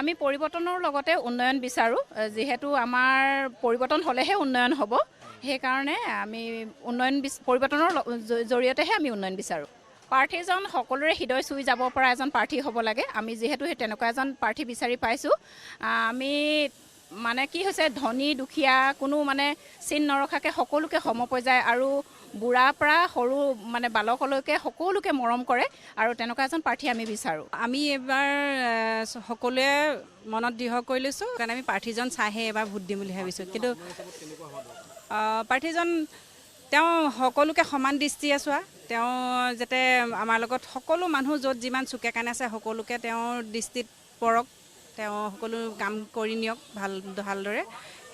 আমি পৰিৱৰ্তনৰ লগতে উন্নয়ন বিচাৰোঁ যেহেতু আমাৰ পৰিৱৰ্তন হ'লেহে উন্নয়ন হ'ব সেইকাৰণে আমি পৰিৱৰ্তনৰ জৰিয়তেহে আমি উন্নয়ন বিচাৰোঁ প্ৰাৰ্থীজন সকলোৰে হৃদয় চুই যাব পৰা এজন প্ৰাৰ্থী হ'ব লাগে আমি যিহেতু সেই তেনেকুৱা এজন প্ৰাৰ্থী বিচাৰি পাইছোঁ আমি মানে কি হৈছে ধনী দুখীয়া কোনো মানে চিন নৰখাকৈ সকলোকে সমপৰ্যায় আৰু বুঢ়াৰ পৰা সৰু মানে বালকলৈকে সকলোকে মৰম কৰে আৰু তেনেকুৱা এজন প্ৰাৰ্থী আমি বিচাৰোঁ আমি এবাৰ সকলোৱে মনত দৃঢ় কৰি লৈছোঁ কাৰণ আমি প্ৰাৰ্থীজন চাইহে এবাৰ ভোট দিম বুলি ভাবিছোঁ কিন্তু প্ৰাৰ্থীজন তেওঁ সকলোকে সমান দৃষ্টিৰে চোৱা তেওঁ যাতে আমাৰ লগত সকলো মানুহ য'ত যিমান চুকে কাণে আছে সকলোকে তেওঁৰ দৃষ্টিত পৰক তেওঁ সকলো কাম কৰি নিয়ক ভালদৰে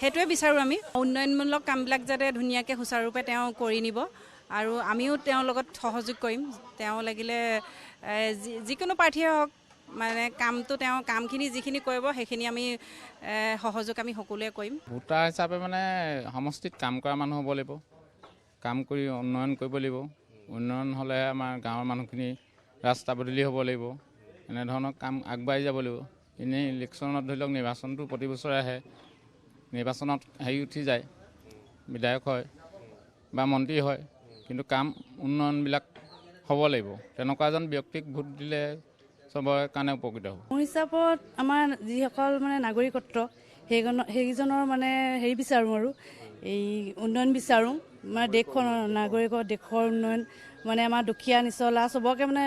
সেইটোৱে বিচাৰোঁ আমি উন্নয়নমূলক কামবিলাক যাতে ধুনীয়াকৈ সুচাৰুৰূপে তেওঁ কৰি নিব আৰু আমিও তেওঁৰ লগত সহযোগ কৰিম তেওঁ লাগিলে যিকোনো প্ৰাৰ্থীয়ে হওক মানে তেওঁ কামখিনি যিখিনি কৰিব সেইখিনি আমি সহযোগ আমি সকলোৱে কৰিম ভোটাৰ হিচাপে মানে সমষ্টিত কাম কৰা মানুহ হ'ব লাগিব কাম কৰি উন্নয়ন কৰিব লাগিব উন্নয়ন হ'লে আমাৰ গাঁৱৰ মানুহখিনি ৰাস্তা পদূলি হ'ব লাগিব এনেধৰণৰ কাম আগবাঢ়ি যাব লাগিব এনেই ইলেকশ্যনত ধৰি লওক নিৰ্বাচনটো প্ৰতি বছৰে আহে নিৰ্বাচনত উঠি যায় বিধায়ক হয় বা মন্ত্ৰী হয় কিন্তু কাম উন্নয়নবিলাক হ'ব লাগিব তেনেকুৱা এজন ব্যক্তিক ভোট দিলে চবৰে কাৰণে উপকৃত হ'ব মোৰ হিচাপত আমাৰ যিসকল মানে নাগৰিকত্ব সেইজনৰ মানে হেৰি বিচাৰোঁ আৰু এই উন্নয়ন বিচাৰোঁ মানে দেশৰ উন্নয়ন মানে আমাৰ দুখীয়া নিচলা চবকে মানে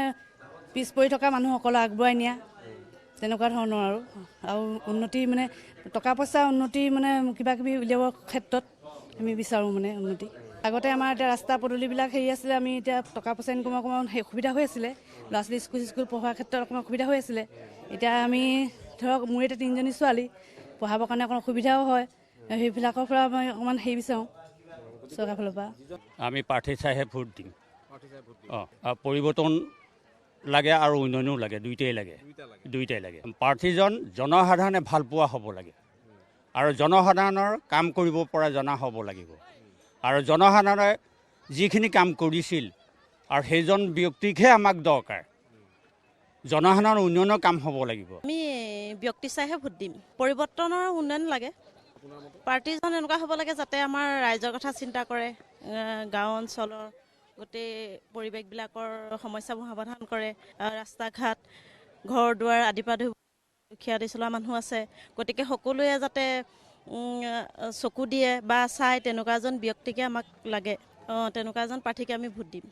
পিছ পৰি থকা মানুহসকলক আগবঢ়াই নিয়া তেনেকুৱা ধৰণৰ আৰু উন্নতি মানে টকা পইচা উন্নতি মানে কিবা কিবি উলিয়াবৰ ক্ষেত্ৰত আমি বিচাৰোঁ মানে উন্নতি আগতে আমাৰ এতিয়া ৰাস্তা পদূলিবিলাক হেৰি আছিলে আমি এতিয়া টকা পইচা ইনকমৰ অকণমান সুবিধা হৈ আছিলে ল'ৰা ছোৱালী স্কুল পঢ়োৱাৰ ক্ষেত্ৰত অকণমান অসুবিধা হৈ আছিলে এতিয়া আমি ধৰক মোৰ এতিয়া 3জনী ছোৱালী পঢ়াবৰ কাৰণে অকণ অসুবিধাও হয় সেইবিলাকৰ পৰা মই অকণমান হেৰি বিচাৰোঁ চৰকাৰৰ ফালৰ পৰা আমি প্ৰাৰ্থী চাইহে ভোট দিম পৰিৱৰ্তন লাগে আৰু উন্নয়নো লাগে দুইটাই লাগে প্ৰাৰ্থীজন জনসাধাৰণে ভাল পোৱা হ'ব লাগে আৰু জনসাধাৰণৰ কাম কৰিব পৰা জনা হ'ব লাগিব আৰু জনসাধাৰণে যিখিনি কাম কৰিছিল আৰু সেইজন ব্যক্তিকহে আমাক দৰকাৰ জনসাধাৰণৰ উন্নয়নৰ কাম হ'ব লাগিব আমি ব্যক্তি চাইহে ভোট দিম পৰিৱৰ্তনৰ উন্নয়ন লাগে পাৰ্টিজন এনেকুৱা হ'ব লাগে যাতে আমাৰ ৰাইজৰ কথা চিন্তা কৰে গাঁও অঞ্চলৰ গোটেই পৰিৱেশবিলাকৰ সমস্যাবোৰ সমাধান কৰে ৰাস্তা ঘাট ঘৰ দুৱাৰ আদিৰ পৰা দুখীয়া চলোৱা মানুহ আছে গতিকে সকলোৱে যাতে চকু দিয়ে বা চাই তেনেকুৱা এজন ব্যক্তিকে আমাক লাগে তেনেকুৱা এজন প্ৰাৰ্থীকে আমি ভোট দিম